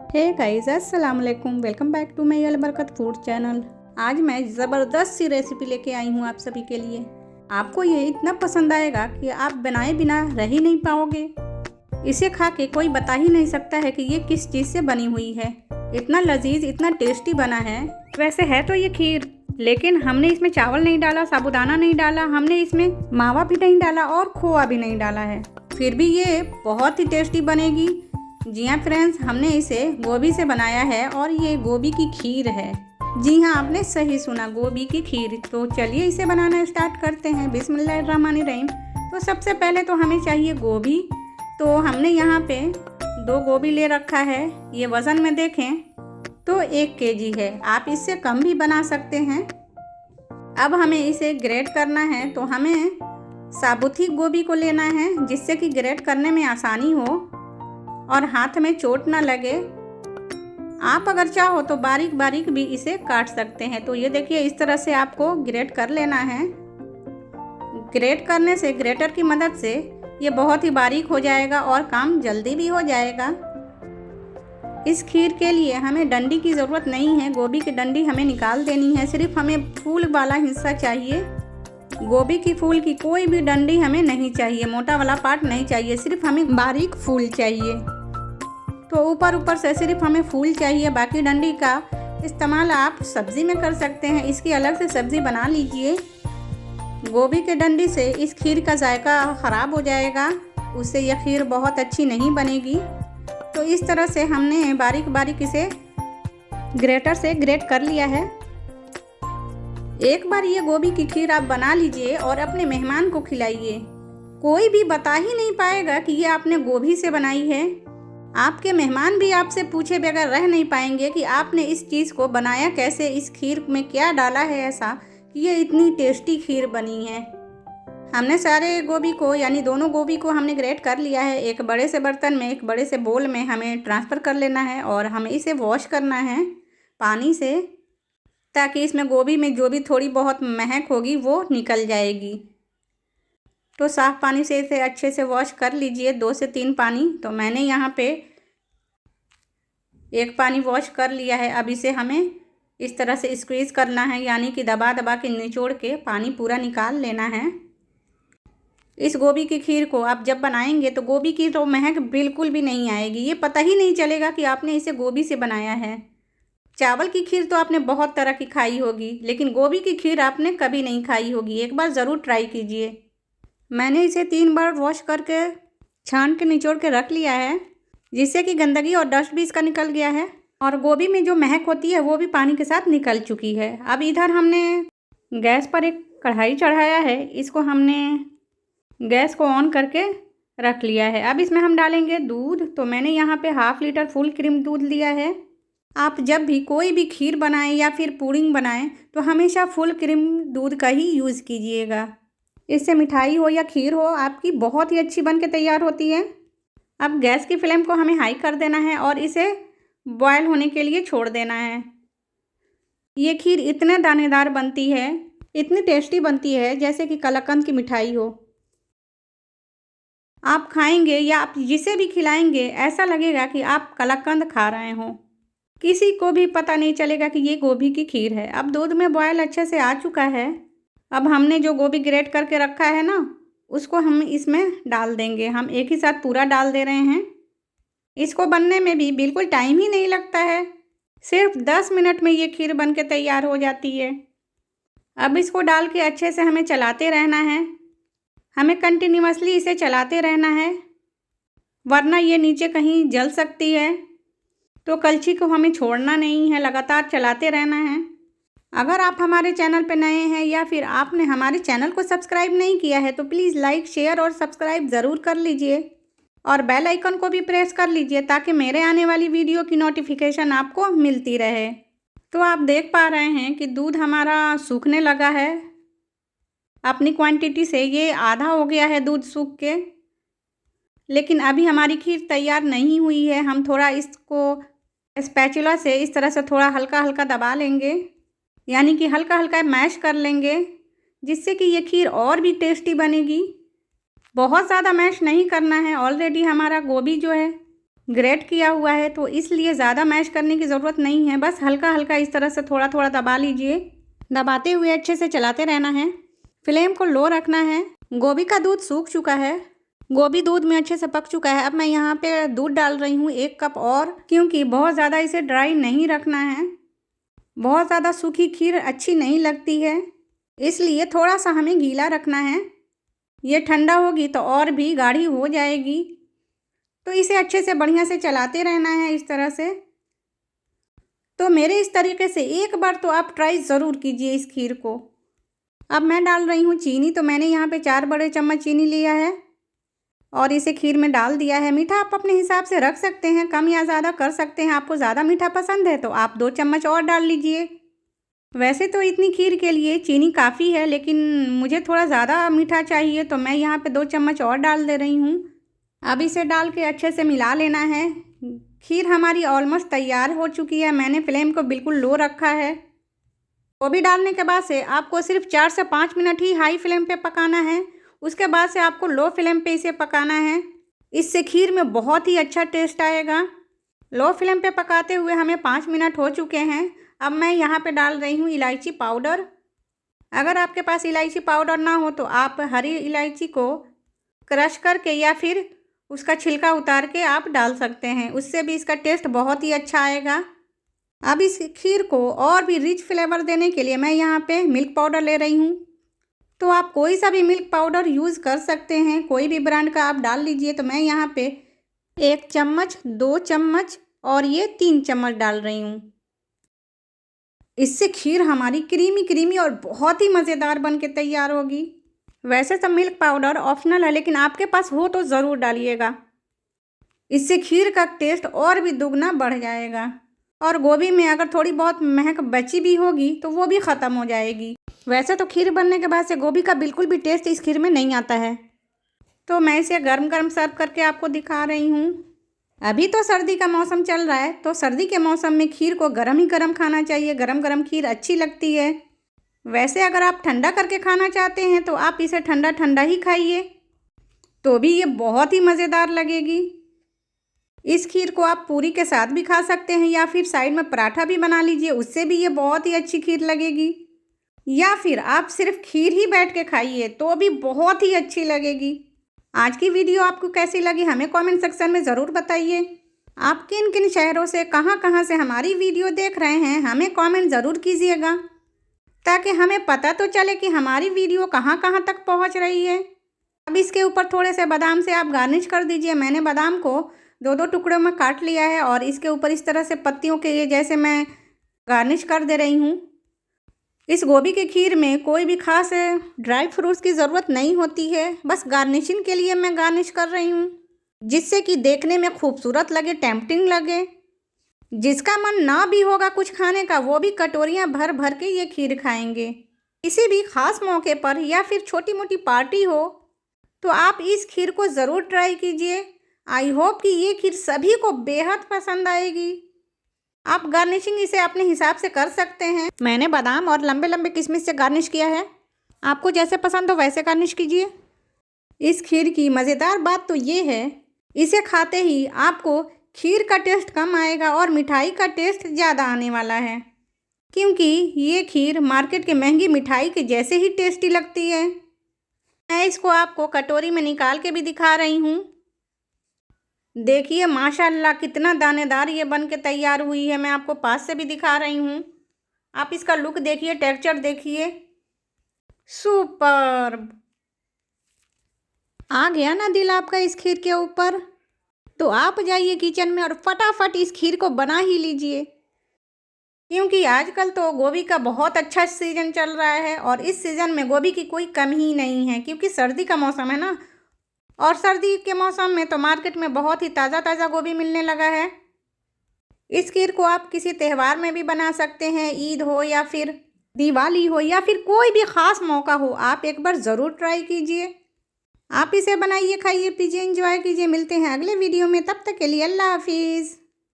हे guys, अस्सलाम वालेकुम। Welcome back to my अलबरकत फूड चैनल। आज मैं ज़बरदस्त सी रेसिपी लेके आई हूँ आप सभी के लिए। आपको ये इतना पसंद आएगा कि आप बनाए बिना रह ही नहीं पाओगे। इसे खा के कोई बता ही नहीं सकता है कि ये किस चीज़ से बनी हुई है। इतना लजीज, इतना टेस्टी बना है। वैसे है तो ये खीर, लेकिन हमने इसमें चावल नहीं डाला, साबूदाना नहीं डाला, हमने इसमें मावा भी नहीं डाला और खोआ भी नहीं डाला है। फिर भी ये बहुत ही टेस्टी बनेगी। जी हाँ फ्रेंड्स, हमने इसे गोभी से बनाया है और ये गोभी की खीर है। जी हाँ, आपने सही सुना, गोभी की खीर। तो चलिए इसे बनाना स्टार्ट करते हैं। बिस्मिल्लाहिर्रहमानिर्रहीम। तो सबसे पहले तो हमें चाहिए गोभी। तो हमने यहाँ पे 2 गोभी ले रखा है। ये वज़न में देखें तो 1 केजी है। आप इससे कम भी बना सकते हैं। अब हमें इसे ग्रेट करना है, तो हमें साबुत ही गोभी को लेना है, जिससे कि ग्रेट करने में आसानी हो और हाथ में चोट ना लगे। आप अगर चाहो तो बारीक बारीक भी इसे काट सकते हैं। तो ये देखिए, इस तरह से आपको ग्रेट कर लेना है। ग्रेट करने से, ग्रेटर की मदद से ये बहुत ही बारीक हो जाएगा और काम जल्दी भी हो जाएगा। इस खीर के लिए हमें डंडी की ज़रूरत नहीं है। गोभी की डंडी हमें निकाल देनी है। सिर्फ हमें फूल वाला हिस्सा चाहिए। गोभी की फूल की कोई भी डंडी हमें नहीं चाहिए, मोटा वाला पार्ट नहीं चाहिए, सिर्फ हमें बारीक फूल चाहिए। तो ऊपर से सिर्फ हमें फूल चाहिए। बाकी डंडी का इस्तेमाल आप सब्ज़ी में कर सकते हैं। इसकी अलग से सब्ज़ी बना लीजिए। गोभी के डंडी से इस खीर का जायका ख़राब हो जाएगा, उससे यह खीर बहुत अच्छी नहीं बनेगी। तो इस तरह से हमने बारीक बारीक इसे ग्रेटर से ग्रेट कर लिया है। एक बार ये गोभी की खीर आप बना लीजिए और अपने मेहमान को खिलाइए। कोई भी बता ही नहीं पाएगा कि ये आपने गोभी से बनाई है। आपके मेहमान भी आपसे पूछे बगैर रह नहीं पाएंगे कि आपने इस चीज़ को बनाया कैसे, इस खीर में क्या डाला है ऐसा कि ये इतनी टेस्टी खीर बनी है। हमने सारे गोभी को, यानी दोनों गोभी को हमने ग्रेट कर लिया है। एक बड़े से बर्तन में, एक बड़े से बोल में हमें ट्रांसफ़र कर लेना है और हमें इसे वॉश करना है पानी से, ताकि इसमें गोभी में जो भी थोड़ी बहुत महक होगी वो निकल जाएगी। तो साफ़ पानी से इसे अच्छे से वॉश कर लीजिए, 2 से 3 पानी। तो मैंने यहाँ पे 1 पानी वॉश कर लिया है। अब इसे हमें इस तरह से स्क्वीज़ करना है, यानी कि दबा दबा के निचोड़ के पानी पूरा निकाल लेना है। इस गोभी की खीर को आप जब बनाएंगे तो गोभी की तो महक बिल्कुल भी नहीं आएगी। ये पता ही नहीं चलेगा कि आपने इसे गोभी से बनाया है। चावल की खीर तो आपने बहुत तरह की खाई होगी, लेकिन गोभी की खीर आपने कभी नहीं खाई होगी। एक बार ज़रूर ट्राई कीजिए। मैंने इसे 3 बार वॉश करके छान के निचोड़ के रख लिया है, जिससे कि गंदगी और डस्ट भी इसका निकल गया है और गोभी में जो महक होती है वो भी पानी के साथ निकल चुकी है। अब इधर हमने गैस पर एक कढ़ाई चढ़ाया है। इसको हमने गैस को ऑन करके रख लिया है। अब इसमें हम डालेंगे दूध। तो मैंने यहाँ पे 1/2 लीटर फुल क्रीम दूध लिया है। आप जब भी कोई भी खीर बनाएं या फिर पुडिंग बनाएं तो हमेशा फुल क्रीम दूध का ही यूज़ कीजिएगा। इससे मिठाई हो या खीर हो, आपकी बहुत ही अच्छी बन के तैयार होती है। अब गैस की फ्लेम को हमें हाई कर देना है और इसे बॉयल होने के लिए छोड़ देना है। ये खीर इतने दानेदार बनती है, इतनी टेस्टी बनती है, जैसे कि कलाकंद की मिठाई हो। आप खाएंगे या आप जिसे भी खिलाएंगे, ऐसा लगेगा कि आप कलाकंद खा रहे हों। किसी को भी पता नहीं चलेगा कि ये गोभी की खीर है। अब दूध में बॉयल अच्छे से आ चुका है। अब हमने जो गोभी ग्रेट करके रखा है ना, उसको हम इसमें डाल देंगे। हम एक ही साथ पूरा डाल दे रहे हैं। इसको बनने में भी बिल्कुल टाइम ही नहीं लगता है। सिर्फ 10 मिनट में ये खीर बन के तैयार हो जाती है। अब इसको डाल के अच्छे से हमें चलाते रहना है। हमें कंटिन्यूअसली इसे चलाते रहना है, वरना ये नीचे कहीं जल सकती है। तो कलछी को हमें छोड़ना नहीं है, लगातार चलाते रहना है। अगर आप हमारे चैनल पर नए हैं या फिर आपने हमारे चैनल को सब्सक्राइब नहीं किया है तो प्लीज़ लाइक, शेयर और सब्सक्राइब ज़रूर कर लीजिए और बेल आइकन को भी प्रेस कर लीजिए, ताकि मेरे आने वाली वीडियो की नोटिफिकेशन आपको मिलती रहे। तो आप देख पा रहे हैं कि दूध हमारा सूखने लगा है। अपनी क्वांटिटी से ये आधा हो गया है दूध सूख के। लेकिन अभी हमारी खीर तैयार नहीं हुई है। हम थोड़ा इसको स्पैचुला से इस तरह से थोड़ा हल्का हल्का दबा लेंगे, यानी कि हल्का हल्का मैश कर लेंगे, जिससे कि ये खीर और भी टेस्टी बनेगी। बहुत ज़्यादा मैश नहीं करना है। ऑलरेडी हमारा गोभी जो है ग्रेट किया हुआ है, तो इसलिए ज़्यादा मैश करने की ज़रूरत नहीं है। बस हल्का हल्का इस तरह से थोड़ा थोड़ा दबा लीजिए। दबाते हुए अच्छे से चलाते रहना है। फ्लेम को लो रखना है। गोभी का दूध सूख चुका है। गोभी दूध में अच्छे से पक चुका है। अब मैं यहाँ पे दूध डाल रही हूँ 1 कप और, क्योंकि बहुत ज़्यादा इसे ड्राई नहीं रखना है। बहुत ज़्यादा सूखी खीर अच्छी नहीं लगती है, इसलिए थोड़ा सा हमें गीला रखना है। ये ठंडा होगी तो और भी गाढ़ी हो जाएगी, तो इसे अच्छे से बढ़िया से चलाते रहना है इस तरह से। तो मेरे इस तरीके से एक बार तो आप ट्राई ज़रूर कीजिए इस खीर को। अब मैं डाल रही हूँ चीनी। तो मैंने यहाँ पे 4 बड़े चम्मच चीनी लिया है और इसे खीर में डाल दिया है। मीठा आप अपने हिसाब से रख सकते हैं, कम या ज़्यादा कर सकते हैं। आपको ज़्यादा मीठा पसंद है तो आप 2 चम्मच और डाल लीजिए। वैसे तो इतनी खीर के लिए चीनी काफ़ी है, लेकिन मुझे थोड़ा ज़्यादा मीठा चाहिए तो मैं यहाँ पे 2 चम्मच और डाल दे रही हूँ। अब इसे डाल के अच्छे से मिला लेना है। खीर हमारी ऑलमोस्ट तैयार हो चुकी है। मैंने फ्लेम को बिल्कुल लो रखा है। गोभी डालने के बाद से आपको सिर्फ 4 से 5 मिनट ही हाई फ्लेम पे पकाना है। उसके बाद से आपको लो फ्लेम पे इसे पकाना है। इससे खीर में बहुत ही अच्छा टेस्ट आएगा। लो फ्लेम पे पकाते हुए हमें 5 मिनट हो चुके हैं। अब मैं यहाँ पे डाल रही हूँ इलायची पाउडर। अगर आपके पास इलायची पाउडर ना हो तो आप हरी इलायची को क्रश करके या फिर उसका छिलका उतार के आप डाल सकते हैं, उससे भी इसका टेस्ट बहुत ही अच्छा आएगा। अब इस खीर को और भी रिच फ्लेवर देने के लिए मैं यहाँ पे मिल्क पाउडर ले रही हूँ। तो आप कोई सा भी मिल्क पाउडर यूज़ कर सकते हैं, कोई भी ब्रांड का आप डाल लीजिए। तो मैं यहाँ पे 1 चम्मच, 2 चम्मच और ये 3 चम्मच डाल रही हूँ। इससे खीर हमारी क्रीमी क्रीमी और बहुत ही मज़ेदार बन के तैयार होगी। वैसे तो मिल्क पाउडर ऑप्शनल है, लेकिन आपके पास हो तो ज़रूर डालिएगा। इससे खीर का टेस्ट और भी दुगना बढ़ जाएगा। और गोभी में अगर थोड़ी बहुत महक बची भी होगी तो वो भी ख़त्म हो जाएगी। वैसे तो खीर बनने के बाद से गोभी का बिल्कुल भी टेस्ट इस खीर में नहीं आता है। तो मैं इसे गरम गरम सर्व करके आपको दिखा रही हूँ। अभी तो सर्दी का मौसम चल रहा है, तो सर्दी के मौसम में खीर को गरम ही गरम खाना चाहिए। गरम गरम खीर अच्छी लगती है। वैसे अगर आप ठंडा करके खाना चाहते हैं तो आप इसे ठंडा ठंडा ही खाइए, तो भी ये बहुत ही मज़ेदार लगेगी। इस खीर को आप पूरी के साथ भी खा सकते हैं, या फिर साइड में पराठा भी बना लीजिए, उससे भी ये बहुत ही अच्छी खीर लगेगी। या फिर आप सिर्फ खीर ही बैठ के खाइए तो भी बहुत ही अच्छी लगेगी। आज की वीडियो आपको कैसी लगी हमें कमेंट सेक्शन में ज़रूर बताइए। आप किन किन शहरों से कहाँ से हमारी वीडियो देख रहे हैं हमें कमेंट ज़रूर कीजिएगा, ताकि हमें पता तो चले कि हमारी वीडियो कहाँ तक पहुँच रही है। अब इसके ऊपर थोड़े से बादाम से आप गार्निश कर दीजिए। मैंने बादाम को 2-2 टुकड़ों में काट लिया है और इसके ऊपर इस तरह से पत्तियों के जैसे मैं गार्निश कर दे रही हूँ। इस गोभी की खीर में कोई भी खास ड्राई फ्रूट्स की ज़रूरत नहीं होती है, बस गार्निशिंग के लिए मैं गार्निश कर रही हूँ, जिससे कि देखने में खूबसूरत लगे, टेम्पटिंग लगे। जिसका मन ना भी होगा कुछ खाने का, वो भी कटोरियाँ भर भर के ये खीर खाएंगे। किसी भी खास मौके पर या फिर छोटी मोटी पार्टी हो तो आप इस खीर को ज़रूर ट्राई कीजिए। आई होप कि ये खीर सभी को बेहद पसंद आएगी। आप गार्निशिंग इसे अपने हिसाब से कर सकते हैं। मैंने बादाम और लंबे लंबे किशमिश से गार्निश किया है। आपको जैसे पसंद हो वैसे गार्निश कीजिए। इस खीर की मज़ेदार बात तो ये है, इसे खाते ही आपको खीर का टेस्ट कम आएगा और मिठाई का टेस्ट ज़्यादा आने वाला है, क्योंकि ये खीर मार्केट के महंगी मिठाई के जैसे ही टेस्टी लगती है। मैं इसको आपको कटोरी में निकाल के भी दिखा रही हूँ। देखिए माशाल्लाह कितना दानेदार ये बन के तैयार हुई है। मैं आपको पास से भी दिखा रही हूँ। आप इसका लुक देखिए, टेक्सचर देखिए, सुपर्ब। आ गया ना दिल आपका इस खीर के ऊपर? तो आप जाइए किचन में और फटाफट इस खीर को बना ही लीजिए, क्योंकि आजकल तो गोभी का बहुत अच्छा सीज़न चल रहा है और इस सीज़न में गोभी की कोई कमी ही नहीं है, क्योंकि सर्दी का मौसम है ना। और सर्दी के मौसम में तो मार्केट में बहुत ही ताज़ा गोभी मिलने लगा है। इस खीर को आप किसी त्यौहार में भी बना सकते हैं, ईद हो या फिर दिवाली हो या फिर कोई भी ख़ास मौका हो, आप एक बार ज़रूर ट्राई कीजिए। आप इसे बनाइए, खाइए, पीजिए, एंजॉय कीजिए। मिलते हैं अगले वीडियो में, तब तक के लिए अल्लाह हाफिज़।